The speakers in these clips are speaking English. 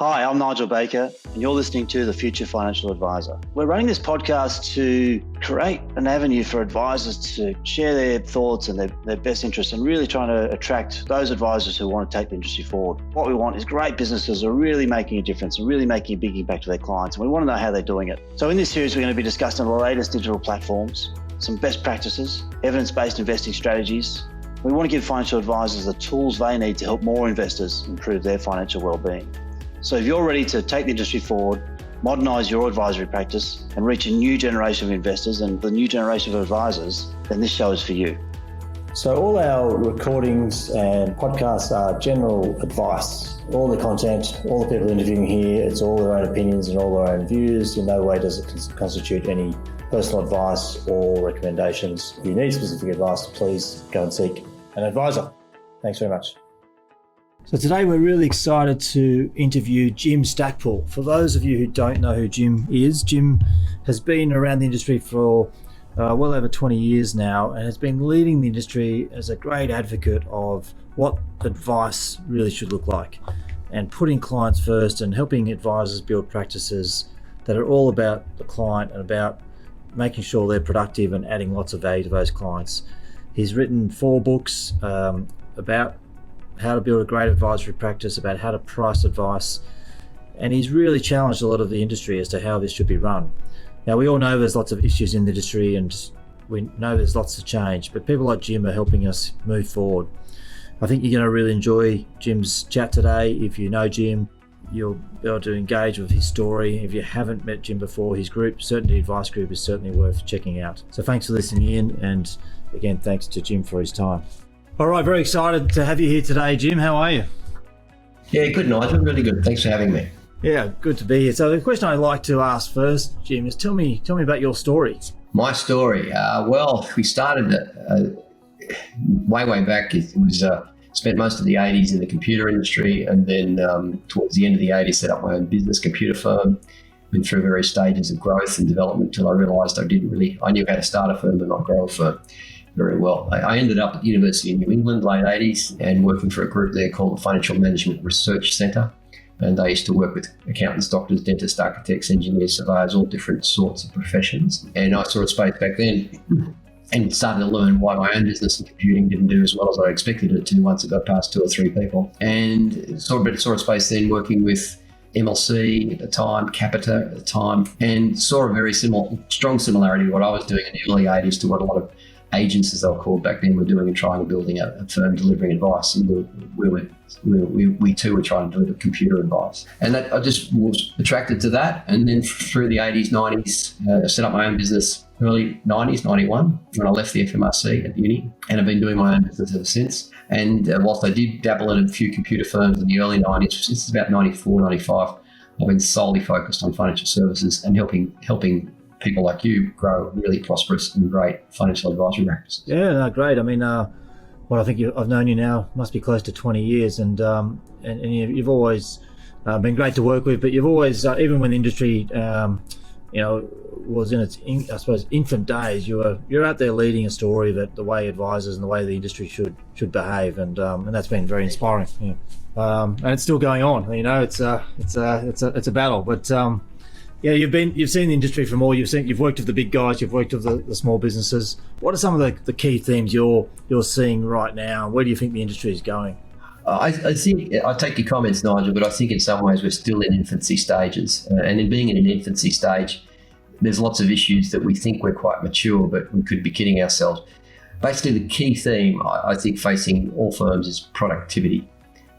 Hi, I'm Nigel Baker, and you're listening to The Future Financial Advisor. We're running this podcast to create an avenue for advisors to share their thoughts and their best interests, and really trying to attract those advisors who want to take the industry forward. What we want is great businesses who are really making a difference and really making a big impact to their clients, and we want to know how they're doing it. So in this series, we're going to be discussing the latest digital platforms, some best practices, evidence-based investing strategies. We want to give financial advisors the tools they need to help more investors improve their financial well-being. So if you're ready to take the industry forward, modernise your advisory practice and reach a new generation of investors and the new generation of advisors, then this show is for you. So all our recordings and podcasts are general advice. All the content, all the people interviewing here, it's all their own opinions and all their own views. In no way does it constitute any personal advice or recommendations. If you need specific advice, please go and seek an advisor. Thanks very much. So today we're really excited to interview Jim Stackpool. For those of you who don't know who Jim is, Jim has been around the industry for well over 20 years now and has been leading the industry as a great advocate of what advice really should look like and putting clients first and helping advisors build practices that are all about the client and about making sure they're productive and adding lots of value to those clients. He's written 4 books about how to build a great advisory practice, about how to price advice, and he's really challenged a lot of the industry as to how this should be run. Now, we all know there's lots of issues in the industry and we know there's lots to change, but people like Jim are helping us move forward. I think you're going to really enjoy Jim's chat today. If you know Jim, you'll be able to engage with his story. If you haven't met Jim before, his group, Certainty Advice Group, is certainly worth checking out. So thanks for listening in, and again, thanks to Jim for his time. All right, very excited to have you here today, Jim. How are you? Yeah, good, Nigel. Really good. Thanks for having me. Yeah, good to be here. So the question I'd like to ask first, Jim, is tell me about your story. My story. Well, we started way back. It was spent most of the 80s in the computer industry, and then towards the end of the 80s, set up my own business computer firm. Went through various stages of growth and development until I realised I knew how to start a firm but not grow a firm very well. I ended up at the University of New England, late 80s, and working for a group there called the Financial Management Research Centre. And I used to work with accountants, doctors, dentists, architects, engineers, surveyors, all different sorts of professions. And I saw a space back then and started to learn why my own business in computing didn't do as well as I expected it to once it got past 2 or 3 people. And saw a space then working with MLC at the time, Capita at the time, and saw a very strong similarity to what I was doing in the early 80s to what a lot of agents, as they were called back then, were doing and trying to building a firm delivering advice. And we too were trying to deliver computer advice. And that I just was attracted to that. And then through the 80s, 90s, I set up my own business, early 90s, 91, when I left the FMRC at uni. And I've been doing my own business ever since. And whilst I did dabble in a few computer firms in the early 90s, since about 94, 95, I've been solely focused on financial services and helping people like you grow really prosperous and great financial advisory practices. Yeah, no, great. I mean, I think I've known you now, must be close to 20 years, and you've always been great to work with, but you've always, even when the industry, was in its, infant days, you're out there leading a story that the way advisors and the way the industry should behave, and that's been very inspiring. Yeah. And it's still going on. It's a battle, but. Yeah, you've seen the industry from all. You've worked with the big guys. You've worked with the small businesses. What are some of the key themes you're seeing right now? Where do you think the industry is going? I think I take your comments, Nigel, but I think in some ways we're still in infancy stages. And in being in an infancy stage, there's lots of issues that we think we're quite mature, but we could be kidding ourselves. Basically, the key theme I think facing all firms is productivity.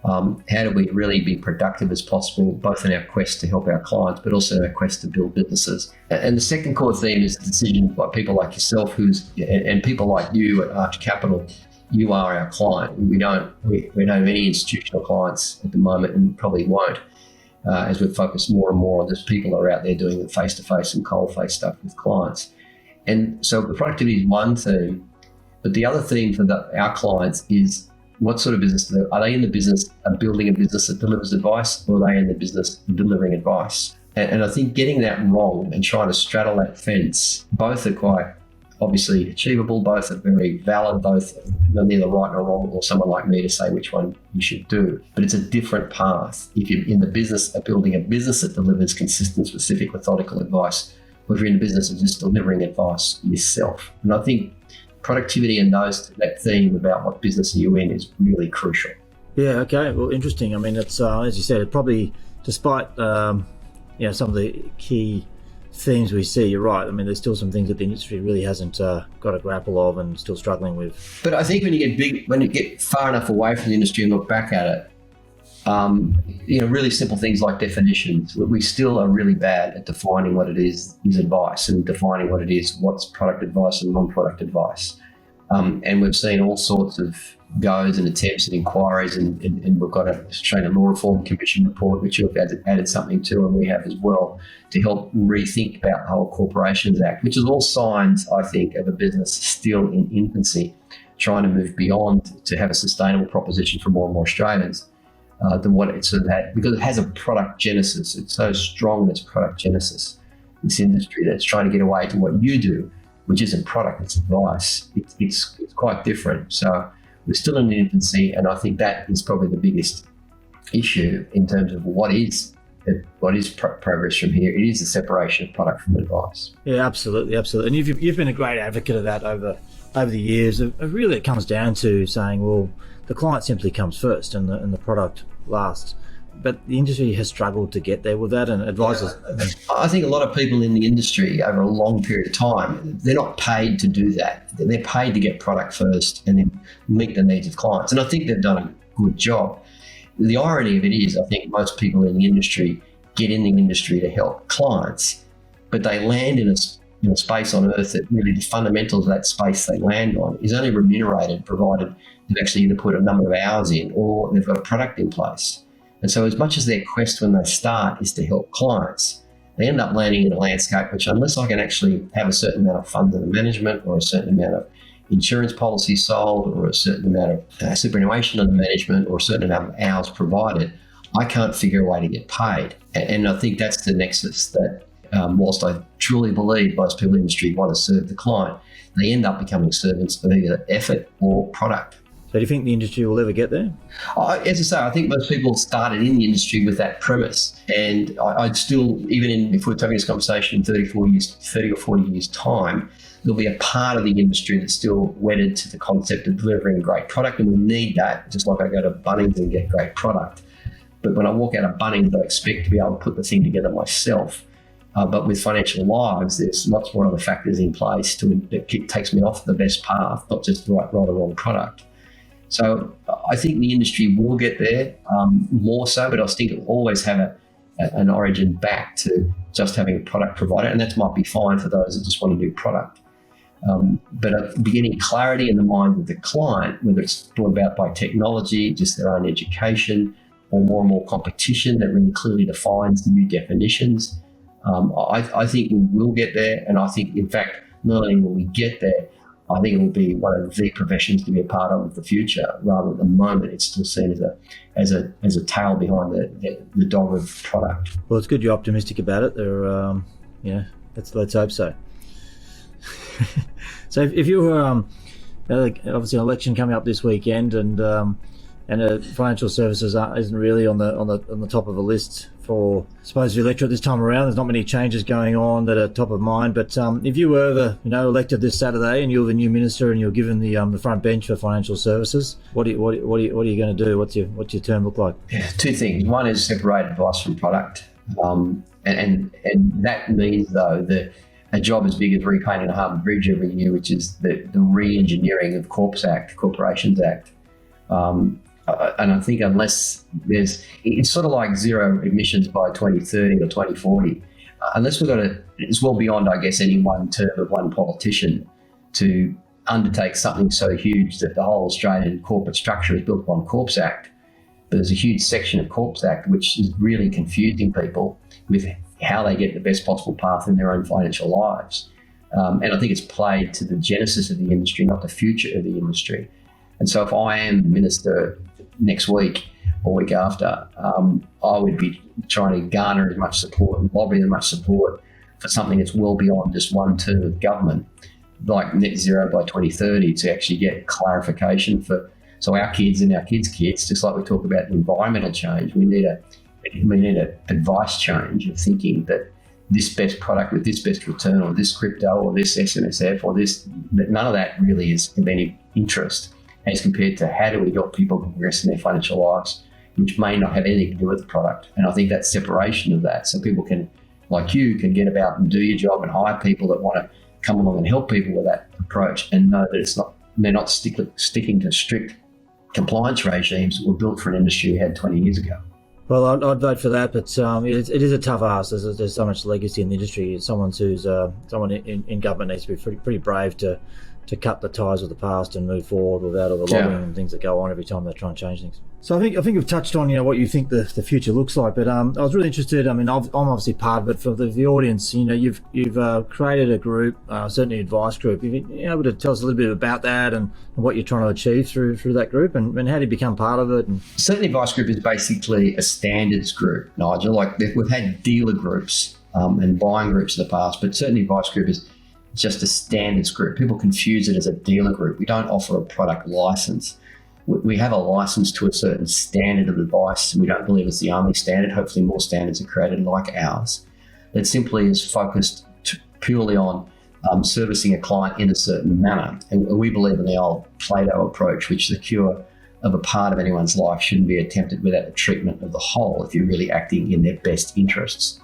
How do we really be productive as possible, both in our quest to help our clients, but also in our quest to build businesses? And the second core theme is the decision by people like yourself, and people like you at Arch Capital. You are our client. We don't have any institutional clients at the moment, and probably won't, as we focus more and more on those people that are out there doing the face-to-face and cold-face stuff with clients. And so the productivity is one theme, but the other theme for our clients is, what sort of business are they in the business of building a business that delivers advice, or are they in the business of delivering advice? And I think getting that wrong and trying to straddle that fence, both are quite obviously achievable, both are very valid, both are neither right nor wrong, or someone like me to say which one you should do. But it's a different path. If you're in the business of building a business that delivers consistent, specific, methodical advice, or if you're in the business of just delivering advice yourself. And I think productivity and that theme about what business are you in is really crucial. Yeah, okay. Well, interesting. I mean, it's as you said, it probably, despite some of the key themes we see, you're right. I mean, there's still some things that the industry really hasn't got a grapple of and still struggling with. But I think when you get far enough away from the industry and look back at it, really simple things like definitions. We still are really bad at defining what it is advice, and defining what it is, what's product advice and non-product advice. And we've seen all sorts of goes and attempts and inquiries, and we've got a Australian Law Reform Commission report, which you've added something to, and we have as well, to help rethink about the whole Corporations Act, which is all signs, I think, of a business still in infancy, trying to move beyond to have a sustainable proposition for more and more Australians than what it sort of had, because it has a product genesis. It's so strong in its product genesis, this industry, that's trying to get away to what you do, which isn't product, it's advice. It's quite different. So we're still in the infancy, and I think that is probably the biggest issue in terms of what is progress from here. It is the separation of product from advice. Yeah, absolutely. And you've been a great advocate of that over the years. Really, it comes down to saying, well, the client simply comes first, and the product last. But the industry has struggled to get there with that, and advisors. I think a lot of people in the industry over a long period of time, they're not paid to do that. They're paid to get product first and then meet the needs of clients. And I think they've done a good job. The irony of it is, I think most people in the industry get in the industry to help clients, but they land in a space on earth that really the fundamentals of that space they land on is only remunerated provided they've actually either put a number of hours in or they've got a product in place. And so as much as their quest when they start is to help clients, they end up landing in a landscape which, unless I can actually have a certain amount of funds under management or a certain amount of insurance policies sold or a certain amount of superannuation under management or a certain amount of hours provided, I can't figure a way to get paid. And I think that's the nexus that, whilst I truly believe most people in the industry want to serve the client, they end up becoming servants of either effort or product. So do you think the industry will ever get there? As I say, I think most people started in the industry with that premise. And I'd still, even if we're having this conversation in 30 or 40 years time, there'll be a part of the industry that's still wedded to the concept of delivering a great product. And we need that, just like I go to Bunnings and get great product. But when I walk out of Bunnings, I expect to be able to put the thing together myself. But with financial lives, there's lots more other factors in place that takes me off the best path, not just the right or wrong product. So I think the industry will get there more so, but I think it will always have an origin back to just having a product provider, and that might be fine for those that just want to do product. But beginning clarity in the mind of the client, whether it's brought about by technology, just their own education, or more and more competition that really clearly defines new definitions, I think we will get there. And I think, in fact, not only will we get there, I think it will be one of the professions to be a part of the future. Rather, at the moment, it's still seen as a tail behind the dog of product. Well, it's good you're optimistic about it. Let's hope so. So, if you were obviously an election coming up this weekend, and financial services isn't really on the top of a list for, I suppose, the electorate this time around. There's not many changes going on that are top of mind. But if you were elected this Saturday and you're the new minister and you're given the front bench for financial services, what are you going to do? What's your term look like? Yeah, two things. One is separate advice from product, and that means though that a job as big as repainting a harbour bridge every year, which is the re-engineering of Corporations Act. And I think unless it's sort of like zero emissions by 2030 or 2040, unless it's well beyond, I guess, any one term of one politician to undertake something so huge that the whole Australian corporate structure is built upon Corps Act. But there's a huge section of Corps Act which is really confusing people with how they get the best possible path in their own financial lives. And I think it's played to the genesis of the industry, not the future of the industry. And so if I am the minister next week or week after, I would be trying to garner as much support and lobby as much support for something that's well beyond just one term of government, like net zero by 2030 to actually get clarification so our kids and our kids' kids, just like we talk about environmental change, we need a advice change of thinking that this best product with this best return, or this crypto, or this SMSF, or this, none of that really is of any interest as compared to how do we help people progress in their financial lives, which may not have anything to do with the product. And I think that separation of that, so people can, like you, can get about and do your job and hire people that want to come along and help people with that approach, and know that they're not sticking to strict compliance regimes that were built for an industry we had 20 years ago. Well, I'd vote for that, but it is a tough ask. There's so much legacy in the industry. Someone in government needs to be pretty brave to cut the ties of the past and move forward without all the lobbying and things that go on every time they try and change things. So I think we've touched on what you think the future looks like, but I was really interested. I mean, I'm obviously part of it. For the audience, you've created a group, certainly advice group. You're able to tell us a little bit about that and what you're trying to achieve through that group, and how do you become part of it? And certainly, advice group is basically a standards group, Nigel. Like we've had dealer groups and buying groups in the past, but certainly advice group is just a standards group. People confuse it as a dealer group. We don't offer a product license. We have a license to a certain standard of advice, and we don't believe it's the only standard. Hopefully more standards are created like ours that simply is focused purely on servicing a client in a certain manner. And we believe in the old Plato approach, which the cure of a part of anyone's life shouldn't be attempted without the treatment of the whole if you're really acting in their best interests.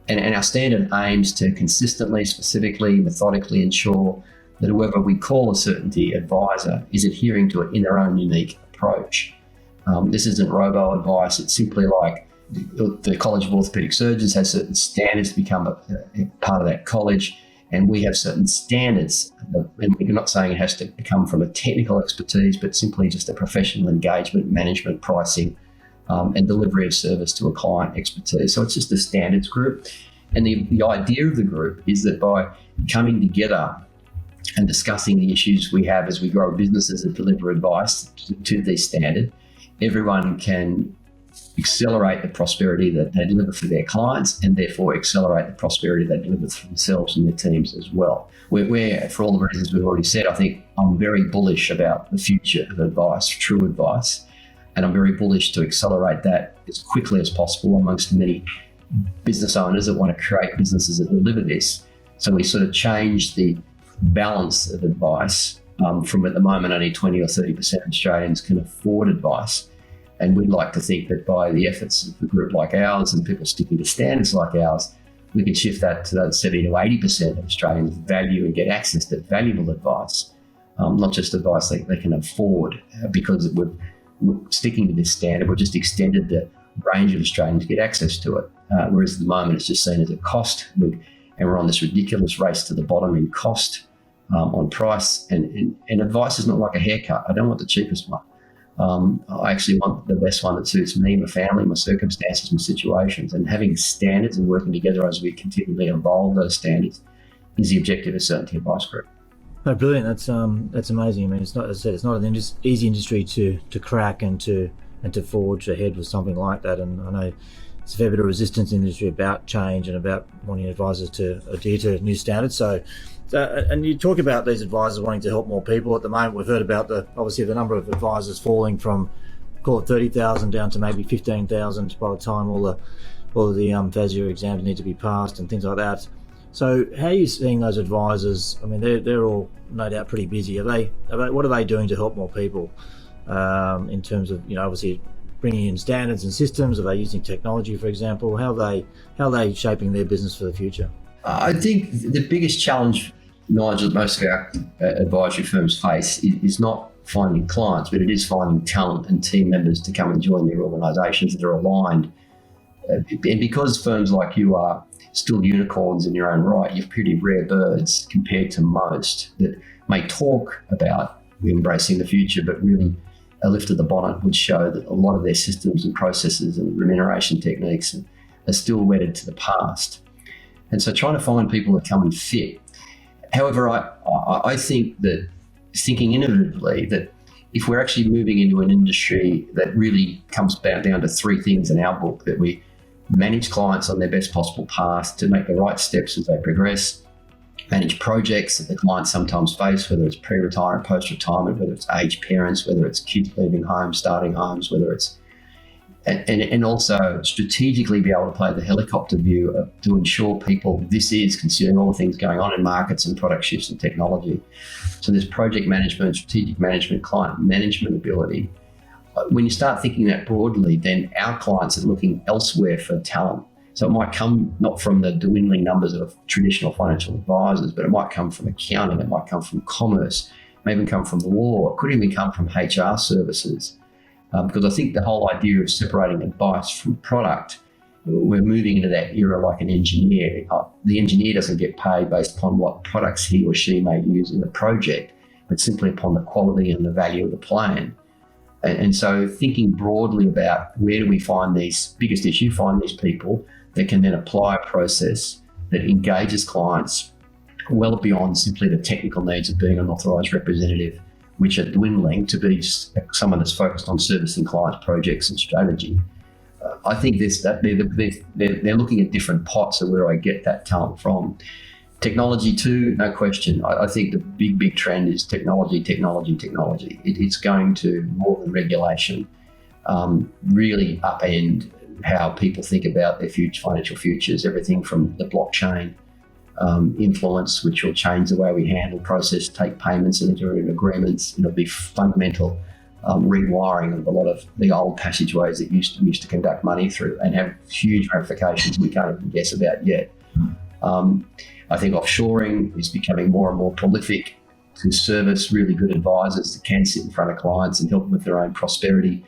And our standard aims to consistently, specifically, methodically ensure that whoever we call a certainty advisor is adhering to it in their own unique approach. This isn't robo-advice. It's simply like the College of Orthopaedic Surgeons has certain standards to become a part of that college, and we have certain standards. And we're not saying it has to come from a technical expertise, but simply just a professional engagement, management, pricing, and delivery of service to a client expertise. So it's just a standards group. And the idea of the group is that by coming together and discussing the issues we have as we grow businesses and deliver advice to these standards, everyone can accelerate the prosperity that they deliver for their clients, and therefore accelerate the prosperity they deliver for themselves and their teams as well. We're, for all the reasons we've already said, I think I'm very bullish about the future of advice, true advice. And I'm very bullish to accelerate that as quickly as possible amongst the many business owners that want to create businesses that deliver this. So we sort of change the balance of advice from, at the moment, only 20 or 30% of Australians can afford advice. And we'd like to think that by the efforts of a group like ours and people sticking to standards like ours, we can shift that to those 70 to 80% of Australians value and get access to valuable advice, not just advice they can afford, because we're sticking to this standard. We've just extended the range of Australians to get access to it, whereas at the moment it's just seen as a cost, and we're on this ridiculous race to the bottom in cost, on price, and advice is not like a haircut. I don't want the cheapest one. I actually want the best one that suits me, my family, my circumstances, my situations, and having standards and working together as we continually evolve those standards is the objective of Certainty Advice Group. Oh, brilliant! That's amazing. I mean, it's not, as I said, it's not an easy industry to crack and to forge ahead with something like that. And I know it's a fair bit of resistance in the industry about change and about wanting advisors to adhere to new standards. So, and you talk about these advisors wanting to help more people. At the moment, we've heard about obviously the number of advisors falling from, call it 30,000 down to maybe 15,000 by the time all the FASEA exams need to be passed and things like that. So how are you seeing those advisors? I mean, they're all no doubt pretty busy. What are they doing to help more people in terms of, obviously bringing in standards and systems? Are they using technology, for example? How are they shaping their business for the future? I think the biggest challenge, Nigel, that most of our advisory firms face is not finding clients, but it is finding talent and team members to come and join their organisations that are aligned. And because firms like you are still unicorns in your own right, you're pretty rare birds compared to most that may talk about embracing the future, but really a lift of the bonnet would show that a lot of their systems and processes and remuneration techniques are still wedded to the past. And so trying to find people that come and fit. However, I think that thinking innovatively, that if we're actually moving into an industry that really comes down to three things in our book, that we manage clients on their best possible path to make the right steps as they progress, manage projects that the clients sometimes face, whether it's pre-retirement, post-retirement, whether it's aged parents, whether it's kids leaving home, starting homes, whether it's and also strategically be able to play the helicopter view to ensure people, this is considering all the things going on in markets and product shifts and technology. So there's project management, strategic management, client management ability. When you start thinking that broadly, then our clients are looking elsewhere for talent. So it might come not from the dwindling numbers of traditional financial advisors, but it might come from accounting, it might come from commerce, it may even come from law, it could even come from HR services. Because I think the whole idea of separating advice from product, we're moving into that era like an engineer. The engineer doesn't get paid based upon what products he or she may use in the project, but simply upon the quality and the value of the plan. And so thinking broadly about where do we find these biggest issue, find these people that can then apply a process that engages clients well beyond simply the technical needs of being an authorised representative, which are dwindling to be someone that's focused on servicing clients' projects and strategy. I think they're looking at different pots of where I get that talent from. Technology too, no question. I think the big trend is technology. It's going to, more than regulation, really upend how people think about their future financial futures, everything from the blockchain influence, which will change the way we handle, process, take payments and enter into agreements. It'll be fundamental rewiring of a lot of the old passageways that used to conduct money through and have huge ramifications we can't even guess about yet. I think offshoring is becoming more and more prolific to service really good advisors that can sit in front of clients and help them with their own prosperity.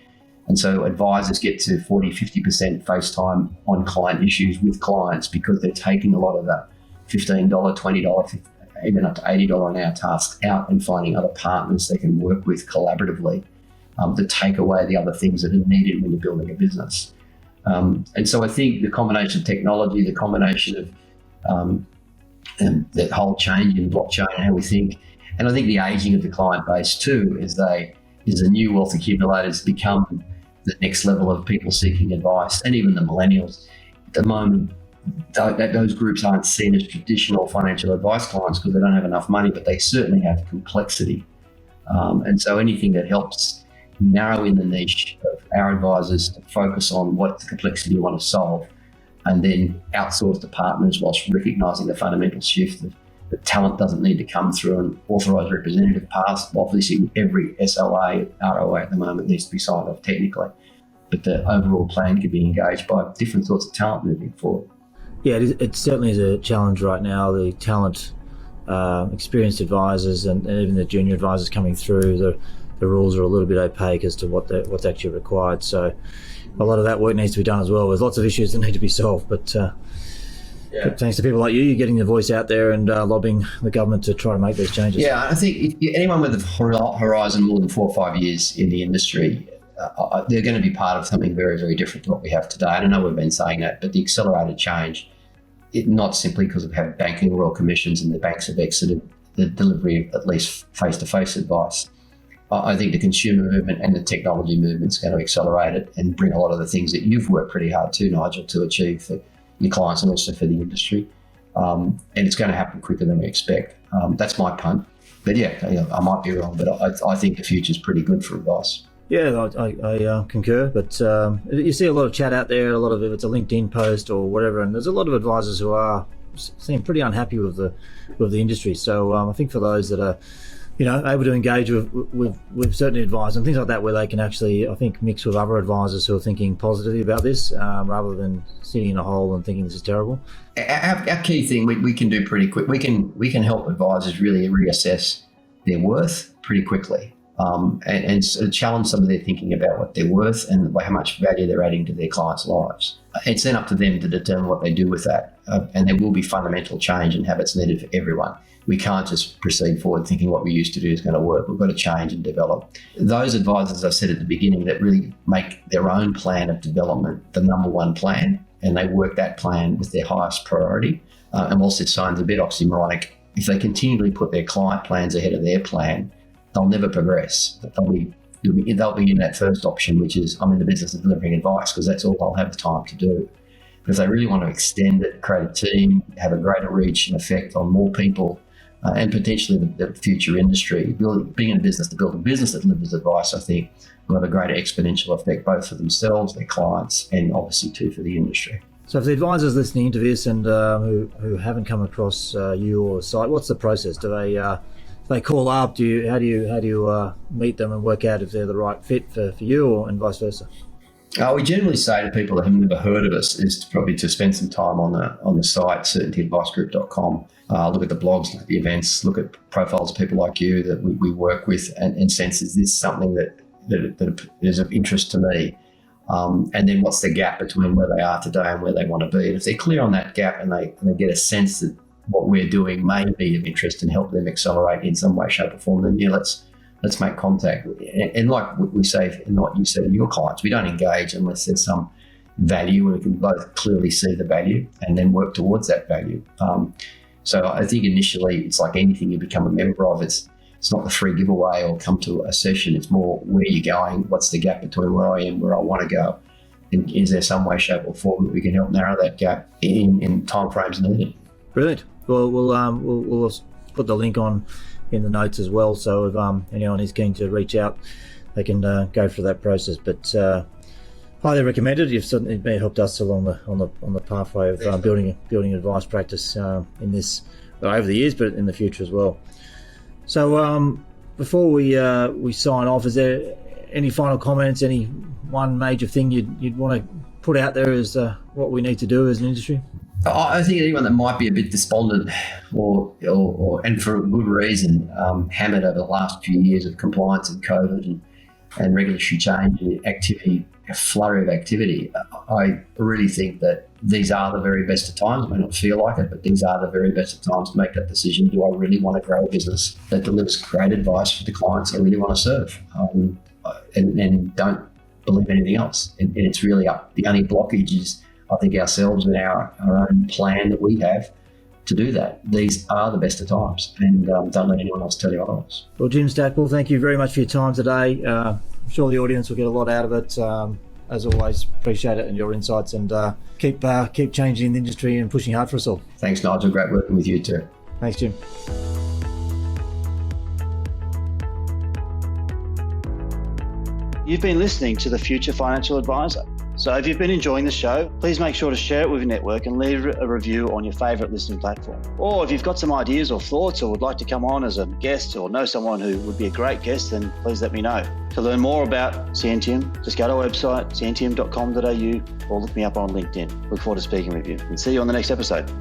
And so advisors get to 40, 50% face time on client issues with clients because they're taking a lot of that $15, $20, even up to $80 an hour tasks out and finding other partners they can work with collaboratively to take away the other things that are needed when you're building a business. And so I think the combination of technology, the combination of that whole change in blockchain and how we think, and I think the aging of the client base too, as the new wealth accumulators become the next level of people seeking advice, and even the millennials. At the moment, those groups aren't seen as traditional financial advice clients because they don't have enough money, but they certainly have complexity. And so anything that helps narrow in the niche of our advisors to focus on what the complexity you want to solve, and then outsource to partners whilst recognising the fundamental shift that talent doesn't need to come through an authorised representative pass. Obviously, every SLA, ROA at the moment needs to be signed off technically, but the overall plan could be engaged by different sorts of talent moving forward. Yeah, it certainly is a challenge right now. The talent, experienced advisors and even the junior advisors coming through, the rules are a little bit opaque as to what's actually required. So a lot of that work needs to be done as well. There's lots of issues that need to be solved, but thanks to people like you, you're getting your voice out there and lobbying the government to try to make these changes. Yeah, I think anyone with a horizon more than 4 or 5 years in the industry, they're going to be part of something very, very different to what we have today. And I know we've been saying that, but the accelerated change, not simply because of how banking royal commissions and the banks have exited the delivery of at least face-to-face advice. I think the consumer movement and the technology movement is going to accelerate it and bring a lot of the things that you've worked pretty hard to, Nigel, to achieve for your clients and also for the industry. And it's going to happen quicker than we expect. That's my punt. But yeah, I might be wrong, but I think the future is pretty good for advice. Yeah, I concur, but you see a lot of chat out there, a lot of, if it's a LinkedIn post or whatever, and there's a lot of advisors who seem pretty unhappy with the industry. So I think for those that are, able to engage with certain advisors and things like that, where they can actually, I think, mix with other advisors who are thinking positively about this, rather than sitting in a hole and thinking this is terrible. Our key thing we can do pretty quick. We can help advisors really reassess their worth pretty quickly. And challenge some of their thinking about what they're worth and how much value they're adding to their clients' lives. It's then up to them to determine what they do with that. And there will be fundamental change and habits needed for everyone. We can't just proceed forward thinking what we used to do is going to work. We've got to change and develop. Those advisors, as I said at the beginning, that really make their own plan of development the number one plan, and they work that plan with their highest priority. And whilst it sounds a bit oxymoronic, if they continually put their client plans ahead of their plan, they'll never progress. They'll be in that first option, which is I'm in the business of delivering advice, because that's all I'll have the time to do. If they really want to extend it, create a team, have a greater reach and effect on more people, and potentially the future industry, being in a business to build a business that delivers advice, I think will have a greater exponential effect both for themselves, their clients, and obviously too for the industry. So if the advisors listening to this and who haven't come across you or site, what's the process? Do they call up? How do you meet them and work out if they're the right fit for you, or and vice versa? We generally say to people that have never heard of us is probably to spend some time on the site, certaintyadvicegroup.com. Look at the blogs, look at the events, look at profiles of people like you that we work with, and sense, is this something that is of interest to me? And then what's the gap between where they are today and where they want to be? And if they're clear on that gap and they get a sense that what we're doing may be of interest and help them accelerate in some way, shape or form, then let's make contact. And like we say, and what you said to your clients, we don't engage unless there's some value and we can both clearly see the value and then work towards that value. So I think initially it's like anything you become a member of. It's not the free giveaway or come to a session. It's more, where you're going, what's the gap between where I am, where I want to go, and is there some way, shape or form that we can help narrow that gap in timeframes needed. Brilliant. Well, we'll put the link on in the notes as well. So if anyone is keen to reach out, they can go through that process. But highly recommended. You've certainly helped us along the pathway of building advice practice in this over the years, but in the future as well. So before we sign off, is there any final comments? Any one major thing you'd want to put out there as what we need to do as an industry? I think anyone that might be a bit despondent or and for a good reason, hammered over the last few years of compliance and COVID and regulatory change and activity, a flurry of activity, I really think that these are the very best of times. It may not feel like it, but these are the very best of times to make that decision. Do I really want to grow a business that delivers great advice for the clients I really want to serve? And don't believe anything else. And it's really up. The only blockage is, I think, ourselves and our own plan that we have to do that. These are the best of times, and don't let anyone else tell you otherwise. Well, Jim Stackpool, thank you very much for your time today. I'm sure the audience will get a lot out of it. As always, appreciate it and your insights, and keep changing the industry and pushing hard for us all. Thanks, Nigel. Great working with you too. Thanks, Jim. You've been listening to The Future Financial Advisor. So if you've been enjoying the show, please make sure to share it with your network and leave a review on your favourite listening platform. Or if you've got some ideas or thoughts or would like to come on as a guest or know someone who would be a great guest, then please let me know. To learn more about CNTM, just go to our website, cntm.com.au, or look me up on LinkedIn. Look forward to speaking with you, and see you on the next episode.